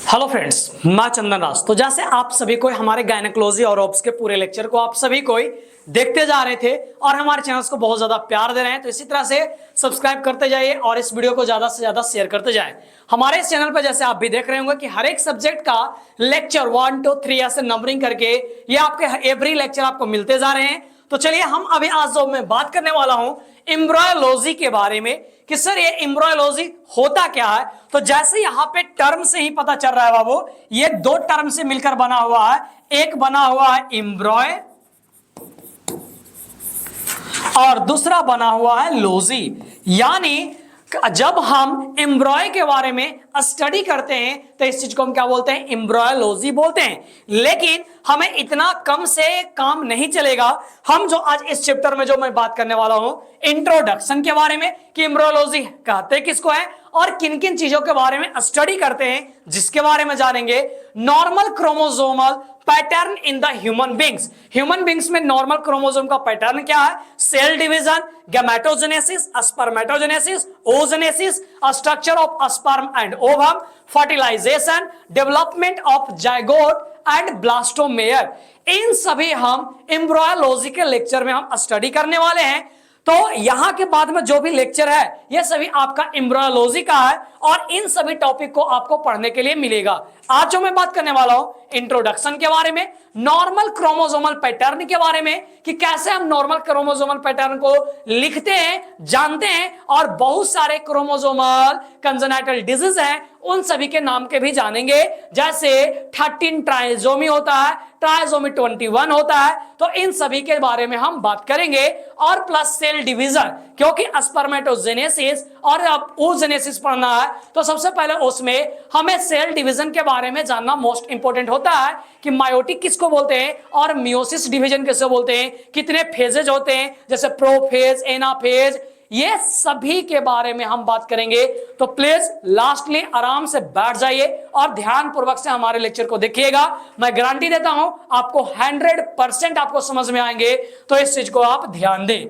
Hello friends, मैं चंदन राज। तो जैसे आप सभी को हमारे गायनेकोलॉजी और ऑब्स के पूरे लेक्चर को आप सभी को देखते जा रहे थे और हमारे चैनल्स को बहुत ज्यादा प्यार दे रहे हैं, तो इसी तरह से सब्सक्राइब करते जाइए और इस वीडियो को ज्यादा से ज्यादा शेयर करते जाएं। हमारे इस चैनल पर जैसे आप भी देख रहे होंगे कि हर एक सब्जेक्ट का लेक्चर 1 2 3 ऐसे नंबरिंग करके ये आपके एवरी लेक्चर आपको मिलते जा रहे हैं। तो चलिए हम अभी आज जो मैं बात करने वाला हूं एम्ब्रायोलॉजी के बारे में कि सर ये एम्ब्रायोलॉजी होता क्या है। तो जैसे यहां पे टर्म से ही पता चल रहा है बाबू, ये दो टर्म से मिलकर बना हुआ है। एक बना हुआ है एम्ब्रॉय और दूसरा बना हुआ है लॉजी। यानी जब हम एम्ब्रॉय के बारे में स्टडी करते हैं तो इस चीज को हम क्या बोलते हैं, एम्ब्रॉयोलॉजी बोलते हैं। लेकिन हमें इतना कम से काम नहीं चलेगा। हम जो आज इस चैप्टर में जो मैं बात करने वाला हूं इंट्रोडक्शन के बारे में कि एम्ब्रॉयोलॉजी कहते किसको है और किन किन चीजों के बारे में स्टडी करते हैं, जिसके बारे में जानेंगे। Normal chromosomal pattern in the human beings. Human beings में नॉर्मल क्रोमोसोम का पैटर्न क्या है? Cell division, gametogenesis, spermatogenesis, oogenesis, structure of sperm and ovum, fertilization, development of zygote and blastomere. इन सभी हम एम्ब्रॉयोलॉजी के लेक्चर में हम स्टडी करने वाले हैं। तो यहां के बाद में जो भी लेक्चर है ये सभी आपका एम्ब्रॉयोलॉजी का है और इन सभी टॉपिक को आपको पढ़ने के लिए मिलेगा। आज जो मैं बात करने वाला हूं इंट्रोडक्शन के बारे में, नॉर्मल क्रोमोसोमल पैटर्न के बारे में कि कैसे हम नॉर्मल क्रोमोसोमल पैटर्न को लिखते हैं, जानते हैं, और बहुत सारे क्रोमोसोमल कंजेनाइटल डिजीज हैं उन सभी के नाम के भी जानेंगे। जैसे 13 ट्राइसोमी होता है, ट्राइसोमी 21 होता है, तो इन सभी के बारे में हम बात करेंगे। और प्लस सेल डिवीजन, क्योंकि स्पर्मेटोजेनेसिस और oogenesis पढ़ना है तो सबसे पहले उसमें हमें सेल डिवीजन के बारे में जानना मोस्ट इंपोर्टेंट होता है कि मायोटिक किसको बोलते हैं और मियोसिस डिवीजन किसको बोलते हैं, कितने फेजेज होते हैं, जैसे प्रोफेज, एनाफेज, ये सभी के बारे में हम बात करेंगे। तो प्लीज लास्टली आराम से बैठ जाइए और ध्यान पूर्वक से हमारे लेक्चर को देखिएगा। मैं गारंटी देता हूं आपको 100% आपको समझ में आएंगे, तो इस चीज को आप ध्यान दें।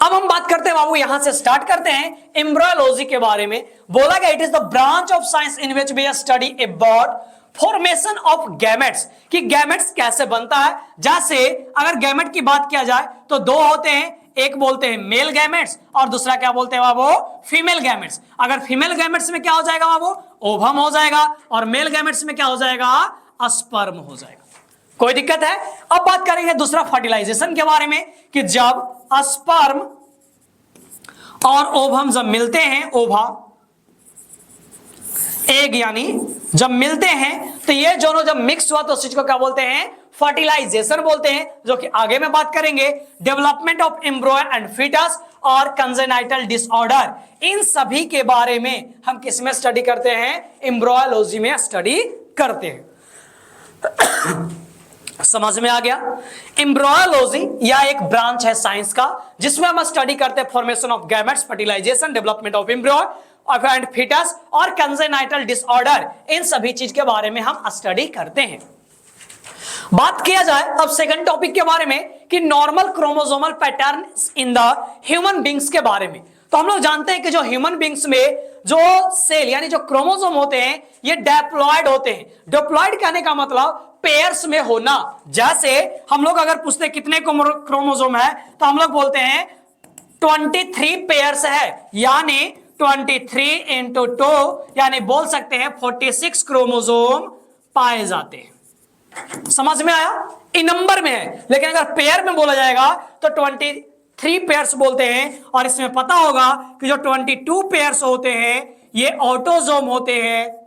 अब हम बात करते हैं बाबू, यहां से स्टार्ट करते हैं एम्ब्रॉयोलॉजी के बारे में। बोला गया it is the branch of science in which we study about formation of gametes, कि गैमेट्स कैसे बनता है। जैसे अगर गैमेट की बात किया जाए तो दो होते हैं, एक बोलते हैं मेल गैमेट्स और दूसरा क्या बोलते हैं बाबू, फीमेल गैमेट्स। अगर फीमेल गैमेट्स में क्या हो जाएगा बाबू, ओवम हो जाएगा, और मेल गैमेट्स में क्या हो जाएगा, स्पर्म हो जाएगा। कोई दिक्कत है? अब बात करेंगे दूसरा फर्टिलाइजेशन के बारे में कि जब स्पर्म और ओवम जब मिलते हैं, ओवा एग यानी जब मिलते हैं तो ये दोनों जब मिक्स हुआ तो उस चीज को क्या बोलते हैं, फर्टिलाइजेशन बोलते हैं, जो कि आगे में बात करेंगे। Development of embryo and foetus और कंजेनाइटल डिसऑर्डर, इन सभी के बारे में हम किस में स्टडी करते हैं, एम्ब्रॉयोलॉजी में स्टडी करते हैं। समझ में आ गया? एम्ब्रॉयोलॉजी या एक ब्रांच है साइंस का जिसमें हम स्टडी करते हैं formation of gametes, fertilisation, development of embryo and foetus और कंजेनाइटल डिसऑर्डर, इन सभी चीज के बारे में हम स्टडी करते हैं। बात किया जाए अब सेकंड टॉपिक के बारे में कि normal chromosomal pattern in the human beings के बारे में। तो हम लोग जानते हैं कि जो ह्यूमन बींग्स में जो सेल यानी जो क्रोमोसोम होते हैं ये डिप्लॉयड होते हैं। डिप्लॉयड कहने का मतलब पेयर्स में होना। जैसे हम लोग अगर पूछते हैं कितने क्रोमोसोम है तो हम लोग बोलते हैं 23 पेयर्स है, यानी 23 into 2 यानी बोल सकते हैं 46 क्रोमोसोम पाए जाते हैं। समझ में आया? इन नंबर में है, लेकिन अगर पेयर में बोला जाएगा तो 23 पेयर्स बोलते हैं। और इसमें पता होगा कि जो 22 पेयर्स होते हैं ये ऑटोसोम होते हैं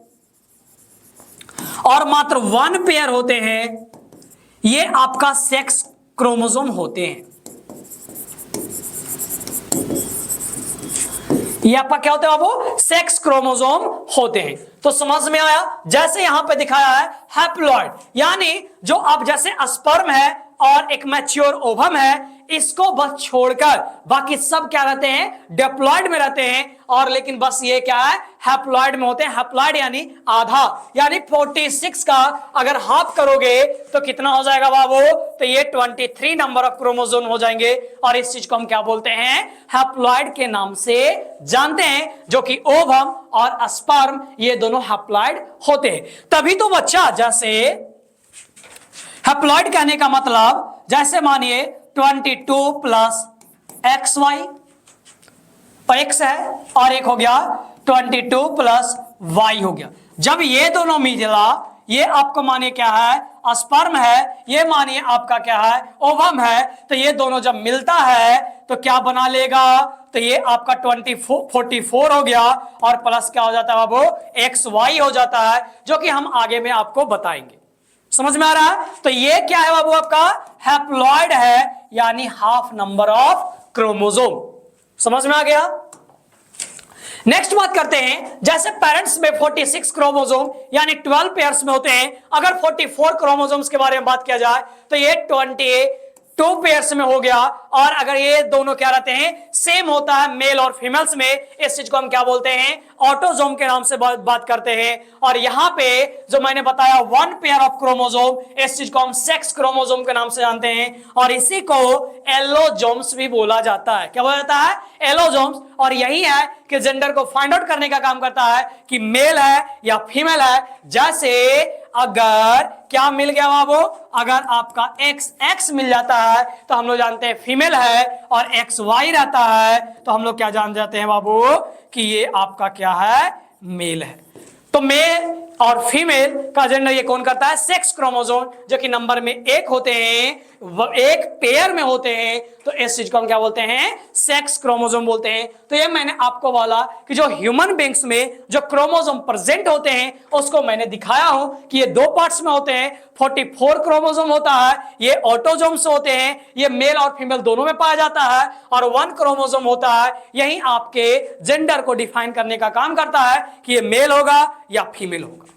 और मात्र 1 पेयर होते हैं ये आपका सेक्स क्रोमोसोम होते हैं। ये आपका क्या होता है बाबू, सेक्स क्रोमोसोम होते हैं। तो समझ में आया? जैसे यहां पे दिखाया है हैप्लॉइड, यानी जो अब जैसे स्पर्म है और एक मैच्योर ओवम है, इसको बस छोड़कर बाकी सब क्या रहते हैं, डिप्लॉयड में रहते हैं। और लेकिन बस ये क्या है, हैप्लॉयड में होते हैं। हैप्लॉयड यानी आधा, यानी 46 का अगर हाफ करोगे तो कितना हो जाएगा बाबू, तो ये 23 नंबर ऑफ क्रोमोसोम हो जाएंगे। और इस चीज को हम क्या बोलते हैं, हैप्लॉयड के नाम से जानते हैं, जो कि ओवम और स्पर्म ये दोनों हैप्लॉयड होते हैं। तभी तो बच्चा, जैसे हैप्लॉयड कहने का मतलब, जैसे मानिए 22 प्लस XY और X है, और एक हो गया 22 प्लस Y हो गया। जब ये दोनों मिला, ये आपको मानिए क्या है, स्पर्म है, ये मानिए आपका क्या है, ओवम है, तो ये दोनों जब मिलता है तो क्या बना लेगा, तो ये आपका 44 हो गया, और प्लस क्या हो जाता है बाबू, XY हो जाता है, जो कि हम आगे में आपको बताएंगे। समझ में आ रहा है? तो ये क्या है बाबू, आपका हैप्लॉयड है, यानी हाफ नंबर ऑफ क्रोमोसोम। समझ में आ गया? नेक्स्ट बात करते हैं, जैसे पेरेंट्स में 46 क्रोमोसोम यानी 12 पेयर्स में होते हैं, अगर 44 क्रोमोसोम्स के बारे में बात किया जाए तो ये 22 पेयर्स में हो गया। और अगर ये दोनों क्या रहते हैं, सेम होता है मेल और फीमेल्स में, इस चीज को हम क्या बोलते हैं, ऑटोजोम के नाम से बात करते हैं। और यहां पे जो मैंने बताया 1 पेयर ऑफ क्रोमोसोम, इस चीज को हम सेक्स क्रोमोसोम के नाम से जानते हैं, और इसी को एलोजोम्स भी बोला जाता है। क्या बोला जाता है, एलोजोम्स। और यही है कि जेंडर को फाइंड आउट करने का काम करता है कि मेल है या फीमेल है। जैसे अगर क्या मिल गया बाबू, अगर आपका XX मिल जाता है तो हम लोग जानते हैं फीमेल है, और XY रहता है तो हम लोग क्या जान जाते हैं बाबू, कि ये आपका क्या है, मेल है। तो मेल और फीमेल का जेंडर ये कौन करता है, सेक्स क्रोमोसोम, जो कि नंबर में 1 होते हैं, एक पेयर में होते हैं, तो इस चीज को हम क्या बोलते हैं, सेक्स क्रोमोसोम बोलते हैं। तो ये मैंने आपको बोला कि जो ह्यूमन बींग्स में जो क्रोमोसोम प्रेजेंट होते हैं, उसको मैंने दिखाया हूं कि ये 2 पार्ट्स में होते हैं। 44 क्रोमोसोम होता है, ये ऑटोजोम्स होते हैं, ये मेल और फीमेल दोनों में पाया जाता है। और 1 क्रोमोसोम होता है, यही आपके जेंडर को डिफाइन करने का काम करता है कि ये मेल होगा या फीमेल होगा।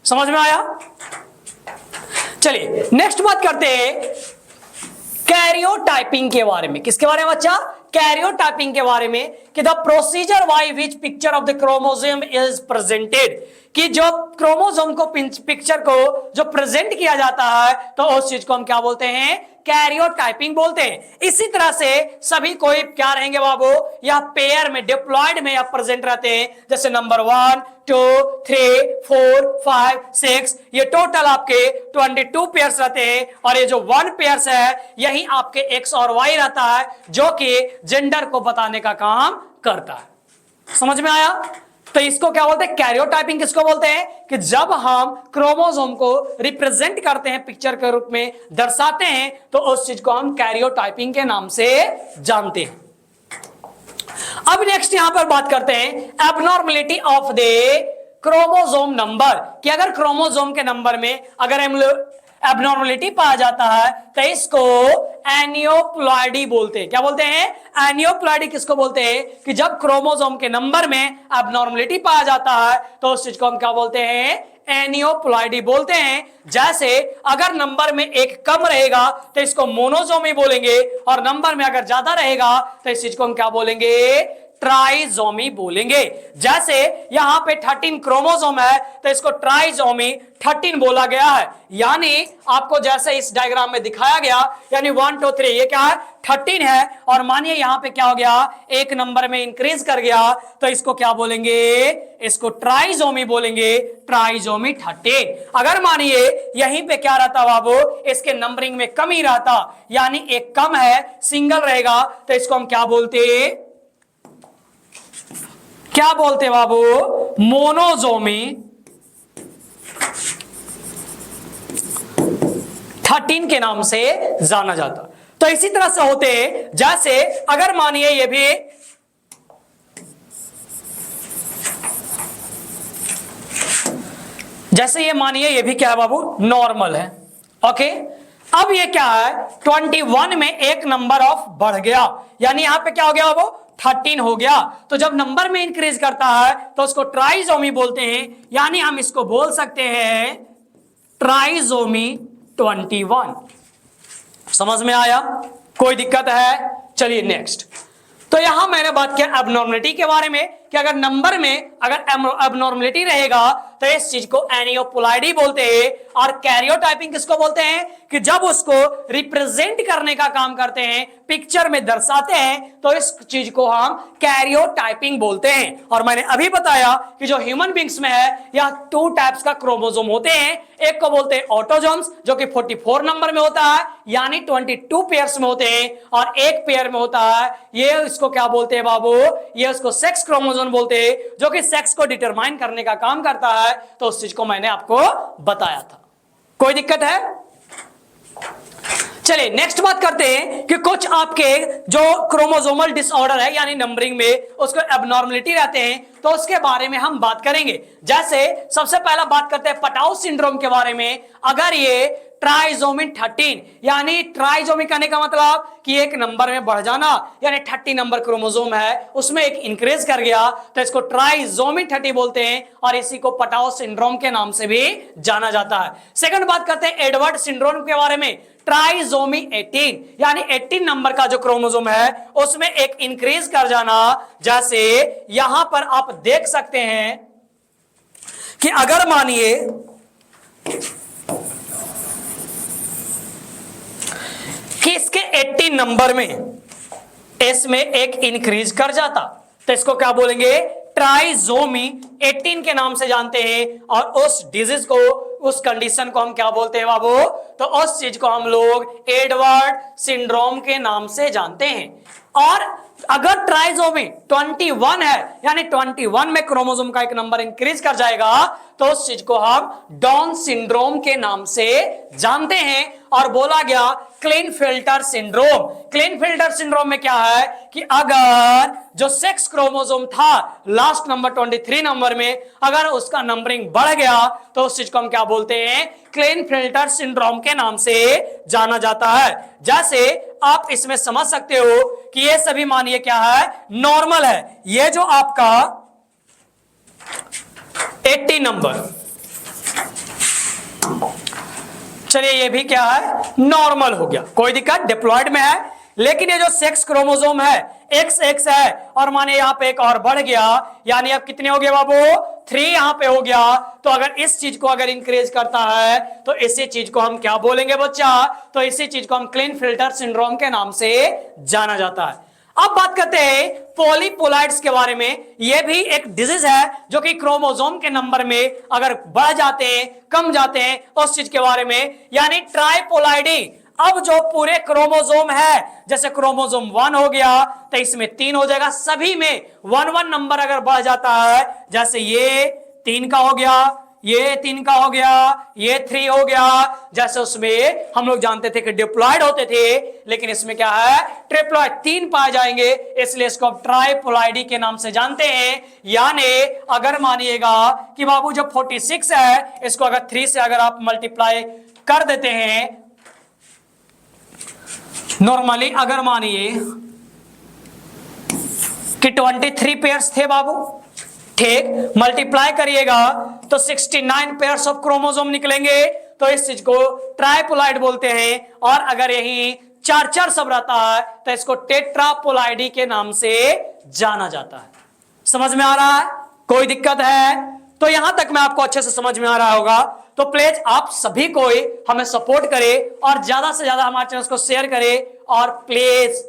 समझ में आया? चलिए नेक्स्ट बात करते हैं कैरियोटाइपिंग के बारे में। किसके बारे में बच्चा, कैरियोटाइपिंग के बारे में, कि the procedure by which picture of the chromosome is presented, कि जो क्रोमोसोम को पिक्चर को जो प्रेजेंट किया जाता है, तो उस चीज को हम क्या बोलते हैं, कैरियोटाइपिंग बोलते हैं। इसी तरह से सभी कोई क्या रहेंगे बाबू, या पेयर में, डिप्लॉयड में या प्रेजेंट रहते हैं। जैसे नंबर 1 2 3 4 5 6, ये टोटल आपके 22 पेयर्स रहते हैं। और ये जो 1 पेयर्स है, यही आपके X और Y रहता है, जो कि जेंडर को बताने का काम करता है। समझ में आया? तो इसको क्या बोलते हैं, कैरियोटाइपिंग। किसको बोलते हैं, कि जब हम क्रोमोसोम को रिप्रेजेंट करते हैं, पिक्चर के रूप में दर्शाते हैं, तो उस चीज को हम कैरियोटाइपिंग के नाम से जानते हैं। अब नेक्स्ट यहां पर बात करते हैं abnormality of the chromosome number, कि अगर क्रोमोसोम के नंबर में अगर हम एबनॉर्मलिटी पाया जाता है, तो इसको एनियोप्लॉइडी बोलते हैं। क्या बोलते हैं, एनियोप्लॉइडी। किसको बोलते हैं, कि जब क्रोमोसोम के नंबर में एबनॉर्मलिटी पाया जाता है, तो उस चीज को हम क्या बोलते हैं, एनियोप्लॉइडी बोलते हैं। जैसे अगर नंबर में 1 कम रहेगा तो इसको मोनोजोमी बोलेंगे, और नंबर में अगर ज्यादा रहेगा तो इस चीज को हम क्या बोलेंगे, ट्राइजोमी बोलेंगे। जैसे यहां पे 13 क्रोमोसोम है, तो इसको ट्राइजोमी 13 बोला गया है। यानी आपको जैसे इस डायग्राम में दिखाया गया, यानी 1 2 3, ये क्या है, 13 है। और मानिए यहां पे क्या हो गया, 1 नंबर में इंक्रीज कर गया, तो इसको क्या बोलेंगे, इसको ट्राइजोमी बोलेंगे, ट्राइजोमी 13। अगर मानिए यहीं पे क्या रहता बाबू, इसके नंबरिंग में कमी रहता, यानी 1 कम है, सिंगल रहेगा, तो इसको हम क्या बोलते, क्या बोलते बाबू, मोनोजोमी 13 के नाम से जाना जाता। तो इसी तरह से होते, जैसे अगर मानिए ये भी जैसे ये मानिए ये भी क्या है बाबू, नॉर्मल है। ओके, अब ये क्या है, 21 में 1 नंबर ऑफ बढ़ गया, यानी यहां पे क्या हो गया बाबू, 13 हो गया। तो जब नंबर में इंक्रीज करता है तो उसको ट्राइजोमी बोलते हैं, यानी हम इसको बोल सकते हैं ट्राइजोमी 21। समझ में आया? कोई दिक्कत है? चलिए नेक्स्ट। तो यहां मैंने बात किया एबनॉर्मलिटी के बारे में कि अगर नंबर में अगर एबनॉर्मलिटी रहेगा तो इस चीज को एनियोपोलाइडी बोलते हैं। और कैरियोटाइपिंग किसको बोलते हैं? कि जब उसको रिप्रेजेंट करने का काम करते हैं, पिक्चर में दर्शाते हैं, तो इस चीज को हम कैरियोटाइपिंग बोलते हैं। और मैंने अभी बताया कि जो ह्यूमन बींग्स में है यह 2 टाइप्स का क्रोमोसोम होते हैं। एक को बोलते हैं ऑटोजोम्स जो कि 44 नंबर में होता है, यानी 22 पेयर्स में होते हैं, और एक पेयर में होता है ये इसको क्या बोलते हैं बाबू? ये उसको सेक्स क्रोमोसोम बोलते हैं, जो कि सेक्स को डिटरमाइन करने का काम करता है। तो उस चीज को मैंने आपको बताया था। कोई दिक्कत है? चलिए नेक्स्ट बात करते हैं कि कुछ आपके जो क्रोमोसोमल डिसऑर्डर है यानी नंबरिंग में उसको एबनॉर्मलिटी रहते हैं, तो उसके बारे में हम बात करेंगे। जैसे सबसे पहला बात करते हैं पटाउ सिंड्रोम के बारे में। अगर ये ट्राइसोमी 13 यानी ट्राइसोमी कहने का मतलब कि एक नंबर में बढ़ जाना, यानी 30 नंबर क्रोमोसोम है उसमें एक इंक्रीज कर गया, तो इसको ट्राइसोमी 30 बोलते हैं और इसी को पटाउ सिंड्रोम के नाम से भी जाना जाता है। सेकंड बात करते हैं एडवर्ड सिंड्रोम के बारे में। ट्राइसोमी 18 यानी 18 नंबर का जो क्रोमोसोम है उसमें एक इंक्रीज कर जाना। जैसे यहां पर आप देख सकते हैं कि अगर मानिए कि इसके 18 नंबर में इसमें एक इंक्रीज कर जाता, तो इसको क्या बोलेंगे? ट्राइसोमी 18 के नाम से जानते हैं। और उस डिजीज को, उस कंडीशन को हम क्या बोलते हैं बाबू? तो उस चीज को हम लोग एडवर्ड सिंड्रोम के नाम से जानते हैं। और अगर ट्राइसोमी 21 है यानी 21 में क्रोमोसोम का एक नंबर इंक्रीज कर जाएगा, तो उस चीज को हम डाउन सिंड्रोम के नाम से जानते हैं। और बोला गया क्लिनफिल्टर सिंड्रोम। क्लिनफिल्टर सिंड्रोम में क्या है कि अगर जो सेक्स क्रोमोसोम था लास्ट नंबर 23 नंबर में अगर उसका नंबरिंग बढ़ गया, तो उस चीज को हम क्या बोलते हैं? क्लिनफिल्टर सिंड्रोम के नाम से जाना जाता है। जैसे आप इसमें समझ सकते हो कि ये सभी मानिए क्या है? नॉर्मल है। ये जो आपका 80 नंबर, चलिए ये भी क्या है? नॉर्मल हो गया, कोई दिक्कत? डिप्लॉयड में है। लेकिन ये जो सेक्स क्रोमोसोम है XX है और माने यहां पे एक और बढ़ गया, यानी अब कितने हो गए बाबू? 3 यहां पे हो गया। तो अगर इस चीज को अगर इंक्रीज करता है तो इसी चीज को हम क्या बोलेंगे बच्चा? तो इसी चीज को हम क्लिनफिल्टर सिंड्रोम के नाम से जाना जाता है। अब बात करते हैं पॉलीपोलाइड्स के बारे में। यह भी एक डिजीज है जो कि क्रोमोसोम के नंबर में अगर बढ़ जाते हैं, कम जाते हैं, उस चीज के बारे में, यानी ट्राइपोलाइडी। अब जो पूरे क्रोमोसोम है, जैसे क्रोमोसोम 1 हो गया तो इसमें 3 हो जाएगा, सभी में 1 नंबर अगर बढ़ जाता है, जैसे ये 3 का हो गया, ये 3 का हो गया, ये 3 हो गया। जैसे उसमें हम लोग जानते थे कि डिप्लॉयड होते थे, लेकिन इसमें क्या है? ट्रिप्लॉयड 3 पाए जाएंगे, इसलिए इसको आप ट्राइपोलाइडी के नाम से जानते हैं। यानी अगर मानिएगा कि बाबू जब 46 है, इसको अगर 3 से अगर आप मल्टीप्लाई कर देते हैं, नॉर्मली अगर मानिए कि 23 पेयर्स थे बाबू, ठीक, मल्टीप्लाई करिएगा तो 69 पेयर्स ऑफ क्रोमोसोम निकलेंगे, तो इस चीज को ट्राइपोलाइड बोलते हैं। और अगर यही 4 सब रहता है तो इसको टेट्रापोलाइडी के नाम से जाना जाता है। समझ में आ रहा है? कोई दिक्कत है? तो यहां तक मैं आपको अच्छे से समझ में आ रहा होगा। तो प्लीज आप सभी को हमें सपोर्ट करें और ज्यादा से ज्यादा हमारे चैनल को शेयर करें, और प्लीज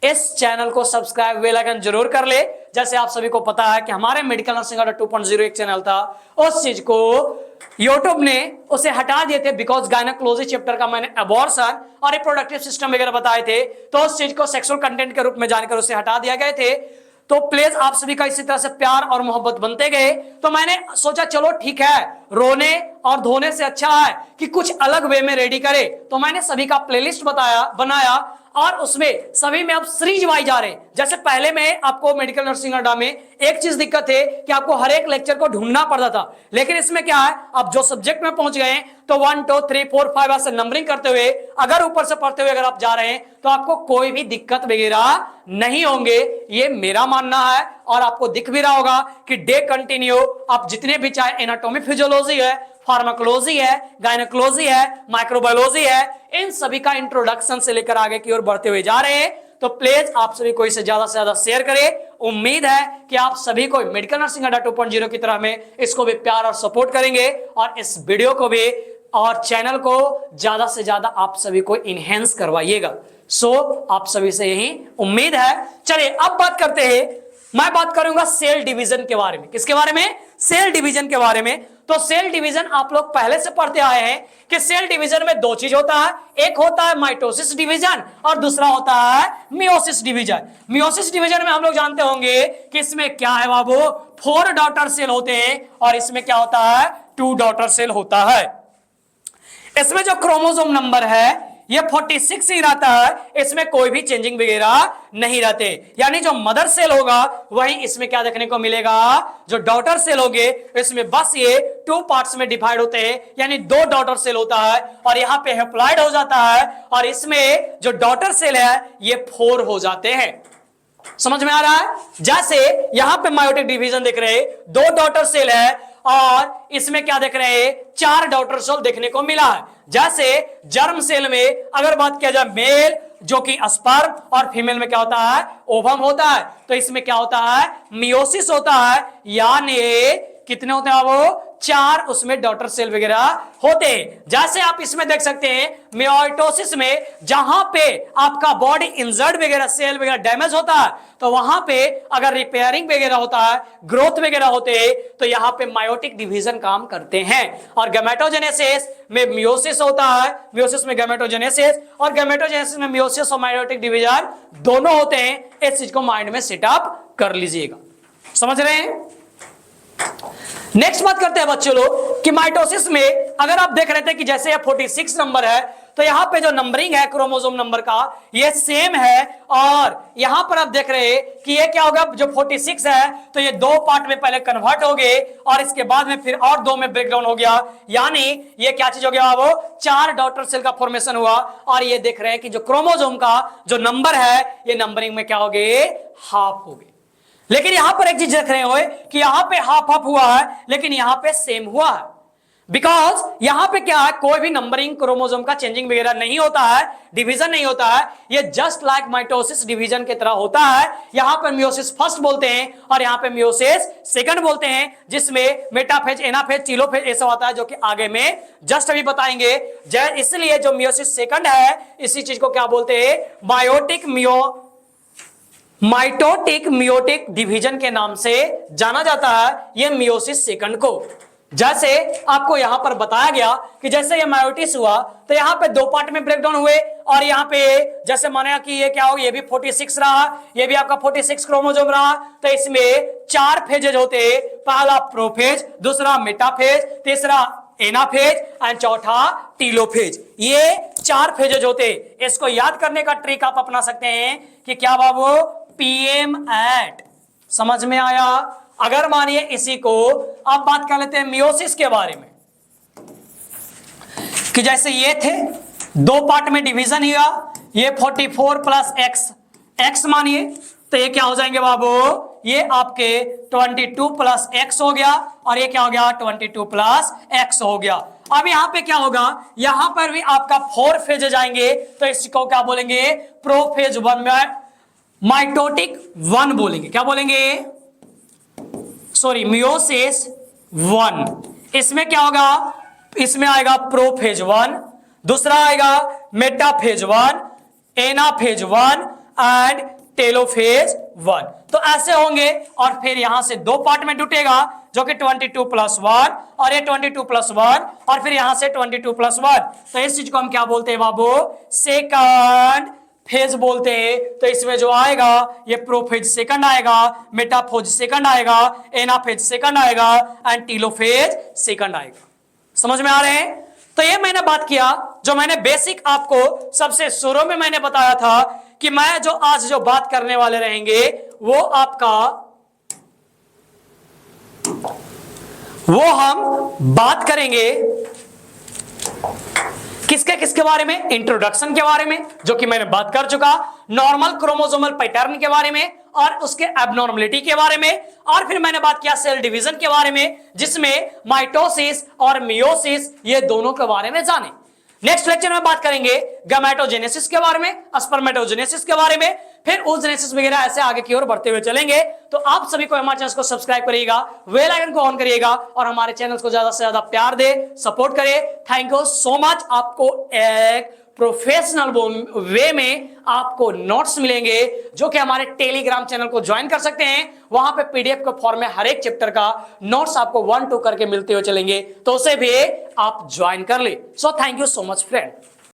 इस चैनल को सब्सक्राइब बेल आइकन जरूर कर ले। जैसे आप सभी को पता है कि हमारे मेडिकल नर्सिंग 2.0 एक चैनल था, उस चीज को यूट्यूब ने उसे हटा दिए थे बिकॉज गायनेकोलॉजी चैप्टर का मैंने अबॉर्शन और रिप्रोडक्टिव सिस्टम वगैरह बताए थे, तो उस चीज को सेक्सुअल कंटेंट के रूप में जानकर उसे हटा दिया गए थे। तो प्लीज आप सभी का इसी तरह से प्यार और मोहब्बत बनते गए, तो मैंने सोचा चलो ठीक है, रोने और धोने से अच्छा है कि कुछ अलग वे में रेडी करे। तो मैंने सभी का प्लेलिस्ट बनाया और उसमें सभी में अब सीरीज वाइज आ रहे। जैसे पहले में आपको मेडिकल नर्सिंग अड्डा में एक चीज दिक्कत है कि आपको हर एक लेक्चर को ढूंढना पड़ता था, लेकिन इसमें क्या है, आप जो सब्जेक्ट में पहुंच गए तो 1 2 3 4 5 ऐसे नंबरिंग करते हुए अगर ऊपर से पढ़ते हुए अगर आप जा रहे हैं तो आपको कोई भी दिक्कत वगैरह नहीं होंगे, ये मेरा मानना है। और आपको दिख भी रहा होगा कि डे कंटिन्यू आप जितने भी, चाहे एनाटॉमी फिजियोलॉजी है, फार्माकोलॉजी है, गायनेकोलॉजी है, माइक्रोबायोलॉजी है, इन सभी का इंट्रोडक्शन से लेकर आगे की ओर बढ़ते हुए जा रहे हैं। तो प्लीज आप सभी को इसे ज्यादा से ज्यादा शेयर करें। उम्मीद है कि आप सभी को मेडिकल नर्सिंग अड्डा 2.0 की तरह में इसको भी प्यार और सपोर्ट करेंगे और इस वीडियो को भी और चैनल को ज्यादा से ज्यादा आप सभी को इनहेंस करवाइएगा। सो आप सभी से यही उम्मीद है। चलिए अब बात करते हैं, मैं बात करूंगा सेल डिवीजन के बारे में। किसके बारे में? सेल डिवीजन के बारे में। तो सेल डिवीजन आप लोग पहले से पढ़ते आए हैं कि सेल डिवीजन में दो चीज होता है, एक होता है माइटोसिस डिवीजन और दूसरा होता है मियोसिस डिवीजन। मियोसिस डिवीजन में हम लोग जानते होंगे कि इसमें क्या है बाबू, 4 डॉटर सेल होते हैं और इसमें क्या होता है, 2 डॉटर सेल होता है। इसमें जो क्रोमोसोम नंबर है ये 46 ही रहता है, इसमें कोई भी चेंजिंग वगैरह नहीं रहते। यानी जो मदर सेल होगा वही इसमें क्या देखने को मिलेगा, जो डॉटर सेल होंगे इसमें बस ये 2 पार्ट्स में डिवाइड होते हैं, यानी 2 डॉटर सेल होता है और यहाँ पे हैप्लॉइड हो जाता है और इसमें जो डॉटर सेल है ये 4 हो जाते हैं। समझ में आ रहा है? जैसे यहां पे मायोटिक डिवीजन देख रहे हैं, 2 डॉटर सेल है और इसमें क्या देख रहे हैं, 4 डॉटर सेल देखने को मिला है। जैसे जर्म सेल में अगर बात किया जाए मेल जो कि स्पर्म और फीमेल में क्या होता है, ओवम होता है, तो इसमें क्या होता है, मियोसिस होता है। यानी कितने होते हैं वो, 4 उसमें डॉटर सेल वगैरह होते हैं। जैसे आप इसमें देख सकते हैं मियोसिस में जहां पे आपका बॉडी इंजर्ड वगैरह सेल वगैरह डैमेज होता है तो वहां पे अगर रिपेयरिंग वगैरह होता है, ग्रोथ वगैरह होते हैं, तो यहां पे मायोटिक डिवीजन काम करते हैं। और गैमेटोजेनेसिस में मियोसिस होता है, मियोसिस में गैमेटोजेनेसिस और गैमेटोजेनेसिस में मियोसिस और मायोटिक डिवीजन दोनों होते हैं। इस चीज को माइंड में सेटअप कर लीजिएगा। समझ रहे हैं? नेक्स्ट बात करते हैं बच्चों लोग कि माइटोसिस में अगर आप देख रहे थे कि जैसे ये 46 नंबर है तो यहां पे जो नंबरिंग है क्रोमोसोम नंबर का ये सेम है और यहां पर आप देख रहे हैं कि ये क्या होगा, जो 46 है तो ये 2 पार्ट में पहले कन्वर्ट हो गए और इसके बाद में फिर और 2 में ब्रेकडाउन हो गया। यानी ये क्या चीज हो गया, वो 4 डॉटर सेल का फॉर्मेशन हुआ और ये देख रहे हैं कि जो क्रोमोसोम का जो नंबर है ये नंबरिंग में क्या हो गए, हाफ हो गए। लेकिन यहां पर एक चीज देख रहे हो कि यहां पे हाफ हाफ हुआ है लेकिन यहां पे सेम हुआ है, बिकॉज यहां पे क्या है, कोई भी नंबरिंग क्रोमोसोम का चेंजिंग वगैरह नहीं होता है, डिवीजन नहीं होता है। ये जस्ट लाइक माइटोसिस डिवीजन की तरह होता है। यहां पर मियोसिस फर्स्ट बोलते हैं और यहां पे मियोसिस सेकंड बोलते हैं, जिसमें मेटाफेज, एनाफेज, टीलोफेज ऐसा होता है जो कि आगे में जस्ट अभी बताएंगे। इसलिए जो मियोसिस सेकंड है इसी चीज को क्या बोलते हैं, माइटोटिक मियोटिक डिवीजन के नाम से जाना जाता है ये मियोसिस सेकंड को। जैसे आपको यहां पर बताया गया कि जैसे ये मायोटिस हुआ तो यहां पे 2 पार्ट में ब्रेकडाउन हुए और यहां पे जैसे माना कि ये क्या हो, ये भी 46 रहा, ये भी आपका 46 क्रोमोसोम रहा, तो इसमें 4 फेजेज होते हैं, पहला प्रोफेज, दूसरा मेटाफेज, तीसरा एनाफेज एंड चौथा टीलोफेज। ये 4 फेजेज होते। इसको याद करने का ट्रिक आप अपना सकते हैं कि क्या बाबू, PM एट। समझ में आया? अगर मानिए इसी को अब बात कर लेते हैं मियोसिस के बारे में कि जैसे ये थे 2 पार्ट में डिवीजन हुआ, ये 44 प्लस x मानिए तो ये क्या हो जाएंगे बाबू, ये आपके 22 प्लस x हो गया और ये क्या हो गया, 22 प्लस x हो गया। अब यहां पे क्या होगा, यहां पर भी आपका 4 फेजेज आएंगे तो इसको क्या बोलेंगे, प्रोफेज 1 में माइटोटिक 1 बोलेंगे। क्या बोलेंगे, सॉरी, मियोसिस 1। इसमें क्या होगा, इसमें आएगा प्रोफेज 1, दूसरा आएगा मेटाफेज 1, एनाफेज 1 एंड टेलोफेज 1। तो ऐसे होंगे और फिर यहां से 2 पार्ट में टूटेगा जो कि 22 प्लस 1 और ये 22 प्लस 1 और फिर यहां से 22 प्लस 1। तो इस चीज को हम क्या बोलते हैं बाबू, सेकंड फेज बोलते हैं। तो इसमें जो आएगा ये प्रोफेज सेकंड आएगा, मेटाफेज सेकंड आएगा, एनाफेज सेकंड आएगा एंड टीलोफेज सेकंड आएगा। समझ में आ रहे हैं? तो ये मैंने बात किया, जो मैंने बेसिक आपको सबसे शुरू में मैंने बताया था कि मैं जो आज जो बात करने वाले रहेंगे वो हम बात करेंगे किसके बारे में, इंट्रोडक्शन के बारे में जो कि मैंने बात कर चुका, नॉर्मल क्रोमोसोमल पैटर्न के बारे में और उसके एबनॉर्मलिटी के बारे में, और फिर मैंने बात किया सेल डिवीजन के बारे में, जिसमें माइटोसिस और मियोसिस ये दोनों के बारे में जाने। नेक्स्ट लेक्चर में बात करेंगे गैमेटोजेनेसिस के बारे में, स्पर्मेटोजेनेसिस के बारे में, फिर ओजेनेसिस वगैरह, ऐसे आगे की ओर बढ़ते हुए चलेंगे। तो आप सभी को हमारे चैनल को सब्सक्राइब करिएगा, बेल आइकन को ऑन करिएगा और हमारे चैनल को ज्यादा से ज्यादा प्यार दे, सपोर्ट करे। Thank you so much. आपको एक प्रोफेशनल वे में आपको नोट्स मिलेंगे जो कि हमारे टेलीग्राम चैनल को ज्वाइन कर सकते हैं। वहां पे पीडीएफ के फॉर्म में हर एक चैप्टर का नोट्स आपको 1-2 करके मिलते हुए चलेंगे, तो उसे भी आप ज्वाइन कर ले। So thank you so much friend.